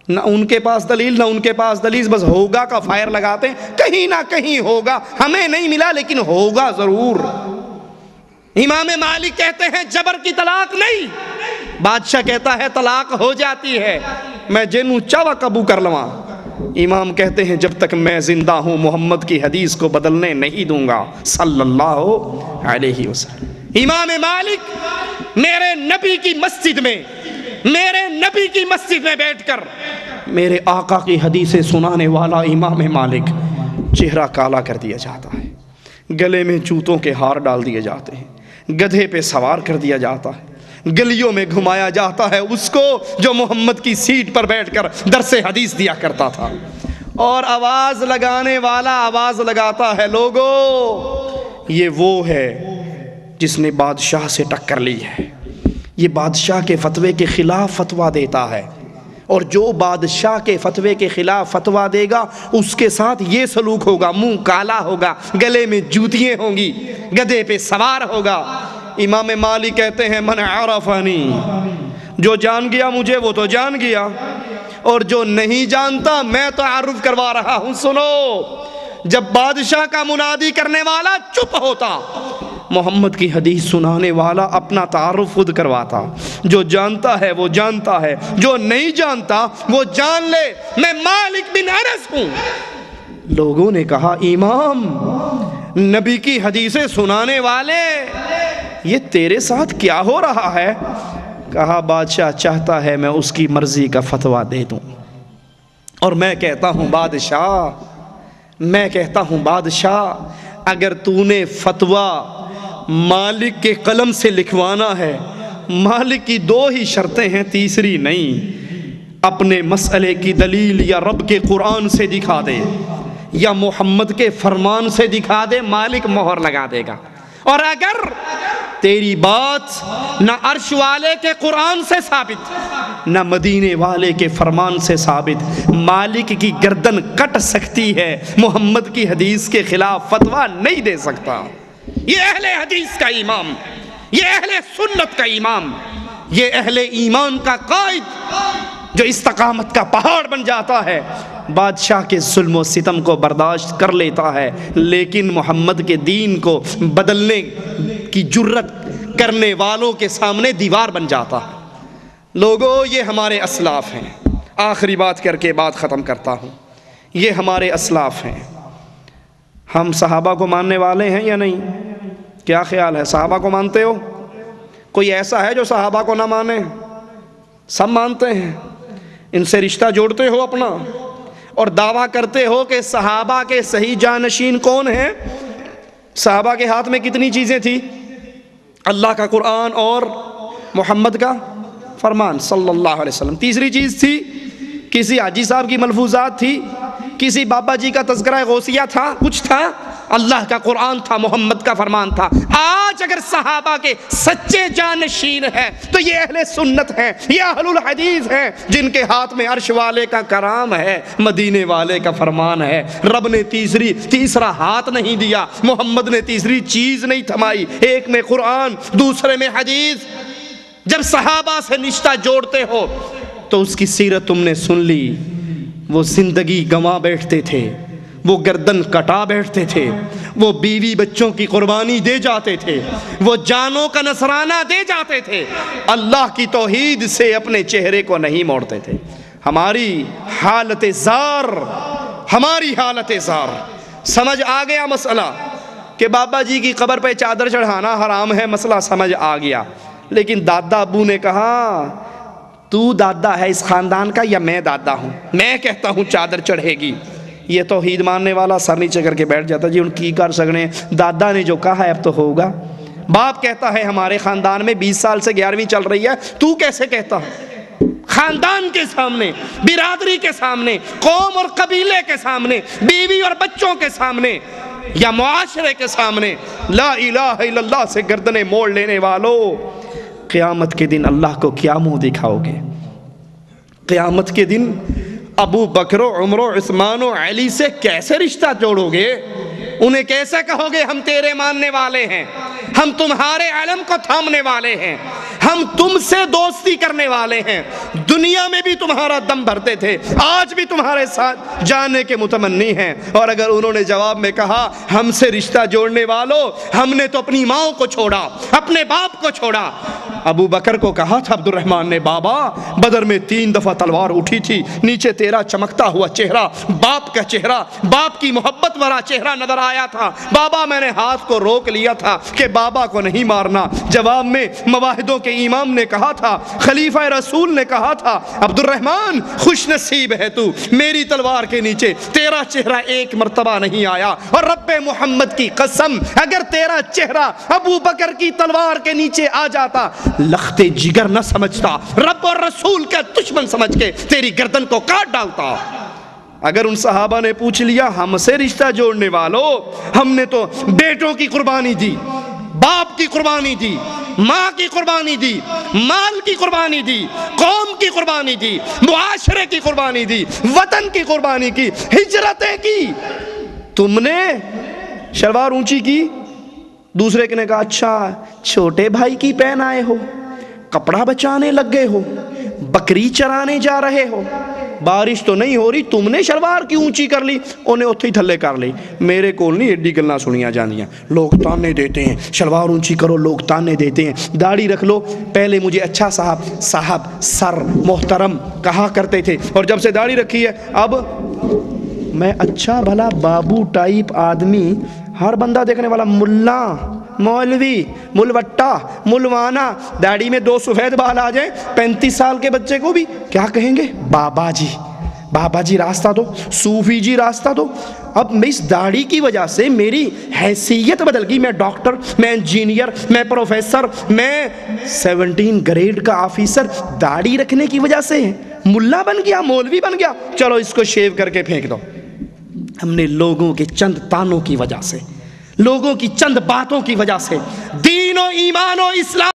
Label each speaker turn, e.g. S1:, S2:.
S1: نہ ان کے پاس دلیل نہ ان کے پاس دلیل، بس ہوگا کا فائر لگاتے ہیں، کہیں نہ کہیں ہوگا، ہمیں نہیں ملا لیکن ہوگا ضرور۔ امام مالک کہتے ہیں جبر کی طلاق نہیں، بادشاہ کہتا ہے طلاق ہو جاتی ہے، میں جنوں چاوا قبو کر لواں۔ امام کہتے ہیں جب تک میں زندہ ہوں محمد کی حدیث کو بدلنے نہیں دوں گا صلی اللہ علیہ وسلم۔ امام مالک میرے نبی کی مسجد میں بیٹھ کر میرے آقا کی حدیثیں سنانے والا امام مالک، چہرہ کالا کر دیا جاتا ہے، گلے میں جوتوں کے ہار ڈال دیے جاتے ہیں، گدھے پہ سوار کر دیا جاتا ہے، گلیوں میں گھمایا جاتا ہے اس کو جو محمد کی سیٹ پر بیٹھ کر درس حدیث دیا کرتا تھا، اور آواز لگانے والا آواز لگاتا ہے لوگو یہ وہ ہے جس نے بادشاہ سے ٹکر لی ہے، یہ بادشاہ کے فتوے کے خلاف فتویٰ دیتا ہے، اور جو بادشاہ کے فتوے کے خلاف فتویٰ دے گا اس کے ساتھ یہ سلوک ہوگا، منہ کالا ہوگا، گلے میں جوتیاں ہوں گی، گدھے پہ سوار ہوگا۔ امام مالک کہتے ہیں من عرفنی، جو جان گیا مجھے وہ تو جان گیا، اور جو نہیں جانتا میں تعارف کروا رہا ہوں۔ سنو، جب بادشاہ کا منادی کرنے والا چپ ہوتا، محمد کی حدیث سنانے والا اپنا تعارف خود کرواتا، جو جانتا ہے وہ جانتا ہے، جو نہیں جانتا وہ جان لے میں مالک بن انس ہوں۔ لوگوں نے کہا امام، نبی کی حدیثیں سنانے والے، یہ تیرے ساتھ کیا ہو رہا ہے؟ کہا بادشاہ چاہتا ہے میں اس کی مرضی کا فتویٰ دے دوں، اور میں کہتا ہوں بادشاہ اگر تو نے فتویٰ مالک کے قلم سے لکھوانا ہے، مالک کی دو ہی شرطیں ہیں، تیسری نہیں، اپنے مسئلے کی دلیل یا رب کے قرآن سے دکھا دے یا محمد کے فرمان سے دکھا دے، مالک مہر لگا دے گا۔ اور اگر تیری بات نہ عرش والے کے قرآن سے ثابت نہ مدینے والے کے فرمان سے ثابت، مالک کی گردن کٹ سکتی ہے، محمد کی حدیث کے خلاف فتویٰ نہیں دے سکتا۔ یہ اہل حدیث کا امام، یہ اہل سنت کا امام، یہ اہل ایمان کا قائد جو استقامت کا پہاڑ بن جاتا ہے، بادشاہ کے ظلم و ستم کو برداشت کر لیتا ہے، لیکن محمد کے دین کو بدلنے کی جرت کرنے والوں کے سامنے دیوار بن جاتا ہے۔ لوگوں یہ ہمارے اسلاف ہیں، آخری بات کر کے بات ختم کرتا ہوں، یہ ہمارے اسلاف ہیں۔ ہم صحابہ کو ماننے والے ہیں یا نہیں؟ کیا خیال ہے، صحابہ کو مانتے ہو؟ کوئی ایسا ہے جو صحابہ کو نہ مانے؟ سب مانتے ہیں، ان سے رشتہ جوڑتے ہو اپنا، اور دعویٰ کرتے ہو کہ صحابہ کے صحیح جانشین کون ہیں؟ صحابہ کے ہاتھ میں کتنی چیزیں تھی؟ اللہ کا قرآن اور محمد کا فرمان صلی اللہ علیہ وسلم۔ تیسری چیز تھی کسی حاجی صاحب کی ملفوظات تھی، کسی بابا جی کا تذکرہ غوثیہ تھا، کچھ تھا؟ اللہ کا قرآن تھا، محمد کا فرمان تھا۔ آج اگر صحابہ کے سچے جانشین ہیں تو یہ اہل سنت ہیں، یہ اہل الحدیث ہیں، جن کے ہاتھ میں عرش والے کا کلام ہے، مدینے والے کا فرمان ہے۔ رب نے تیسرا ہاتھ نہیں دیا، محمد نے تیسری چیز نہیں تھمائی، ایک میں قرآن دوسرے میں حدیث۔ جب صحابہ سے رشتہ جوڑتے ہو تو اس کی سیرت تم نے سن لی، وہ زندگی گنوا بیٹھتے تھے، وہ گردن کٹا بیٹھتے تھے، وہ بیوی بچوں کی قربانی دے جاتے تھے، وہ جانوں کا نذرانہ دے جاتے تھے، اللہ کی توحید سے اپنے چہرے کو نہیں موڑتے تھے۔ ہماری حالت زار سمجھ آ گیا مسئلہ کہ بابا جی کی قبر پہ چادر چڑھانا حرام ہے، مسئلہ سمجھ آ گیا، لیکن دادا ابو نے کہا تو دادا ہے اس خاندان کا یا میں دادا ہوں؟ میں کہتا ہوں چادر چڑھے گی۔ یہ توحید ماننے والا سر نیچے کر کے بیٹھ جاتا، جی ان کی کر سکنے، دادا نے جو کہا ہے اب تو ہوگا۔ باپ کہتا ہے ہمارے خاندان میں 20 سال سے 11ویں چل رہی ہے، تو کیسے کہتا ہے؟ خاندان کے سامنے، برادری کے سامنے، قوم اور قبیلے کے سامنے، بیوی اور بچوں کے سامنے یا معاشرے کے سامنے لا الہ الا اللہ سے گردنیں موڑ لینے والوں، قیامت کے دن اللہ کو کیا منہ دکھاؤ گے؟ قیامت کے دن ابو بکر و عمر و عثمان و علی سے کیسے رشتہ جوڑو گے؟ انہیں کیسے کہو گے ہم تیرے ماننے والے ہیں، ہم تمہارے علم کو تھامنے والے ہیں، ہم تم سے دوستی کرنے والے ہیں، دنیا میں بھی تمہارا دم بھرتے تھے، آج بھی تمہارے ساتھ جانے کے متمنی ہیں۔ اور اگر انہوں نے جواب میں کہا ہم سے رشتہ جوڑنے والوں، ہم نے تو اپنی ماں کو چھوڑا، اپنے باپ کو چھوڑا۔ ابو بکر کو کہا تھا عبد الرحمن نے، بابا بدر میں 3 دفعہ تلوار اٹھی تھی، نیچے تیرا چمکتا ہوا چہرہ، باپ کا چہرہ، باپ کی محبت والا چہرہ نظر آیا تھا، بابا میں نے ہاتھ کو روک لیا تھا کہ بابا کو نہیں مارنا۔ جواب میں مواحدوں کے امام نے کہا تھا، خلیفہ رسول نے کہا تھا، عبد الرحمن خوش نصیب ہے تو، میری تلوار کے نیچے تیرا چہرہ ایک مرتبہ نہیں آیا، اور رب محمد کی قسم اگر تیرا چہرہ ابو بکر کی تلوار کے نیچے آ جاتا، لختے جگر نہ سمجھتا، رب اور رسول کا دشمن سمجھ کے تیری گردن کو کاٹ ڈالتا۔ اگر ان صحابہ نے پوچھ لیا ہم سے رشتہ جوڑنے والوں، ہم نے تو بیٹوں کی قربانی دی، باپ کی قربانی دی، ماں کی قربانی دی، مال کی قربانی دی، قوم کی قربانی دی، معاشرے کی قربانی دی، وطن کی قربانی کی، ہجرتیں کی، تم نے شلوار اونچی کی، دوسرے نے کہا اچھا چھوٹے بھائی کی پہن آئے ہو، کپڑا بچانے لگ گئے ہو، بکری چرانے جا رہے ہو، بارش تو نہیں ہو رہی، تم نے شلوار کی اونچی کر لی، انہیں اتھے ہی تھلے کر لی۔ میرے کول نہیں ایڈی گلنا سنیا جاندیاں، لوگ تانے دیتے ہیں شلوار اونچی کرو، لوگ تانے دیتے ہیں، داڑھی رکھ لو، پہلے مجھے اچھا صاحب سر محترم کہا کرتے تھے، اور جب سے داڑھی رکھی ہے اب میں اچھا بھلا بابو ٹائپ آدمی، ہر بندہ دیکھنے والا ملا، مولوی، ملوٹا، ملوانا، داڑھی میں 2 سفید بال آ جائیں 35 سال کے بچے کو بھی کیا کہیں گے؟ بابا جی راستہ دو، صوفی جی راستہ دو۔ اب میں اس داڑھی کی وجہ سے میری حیثیت بدل گئی، میں ڈاکٹر، میں انجینئر، میں پروفیسر، میں 17 گریڈ کا آفیسر، داڑھی رکھنے کی وجہ سے ملا بن گیا، مولوی بن گیا، چلو اس کو شیو کر کے پھینک دو۔ ہم نے لوگوں کے چند تانوں کی وجہ سے، لوگوں کی چند باتوں کی وجہ سے دین و ایمان و اسلام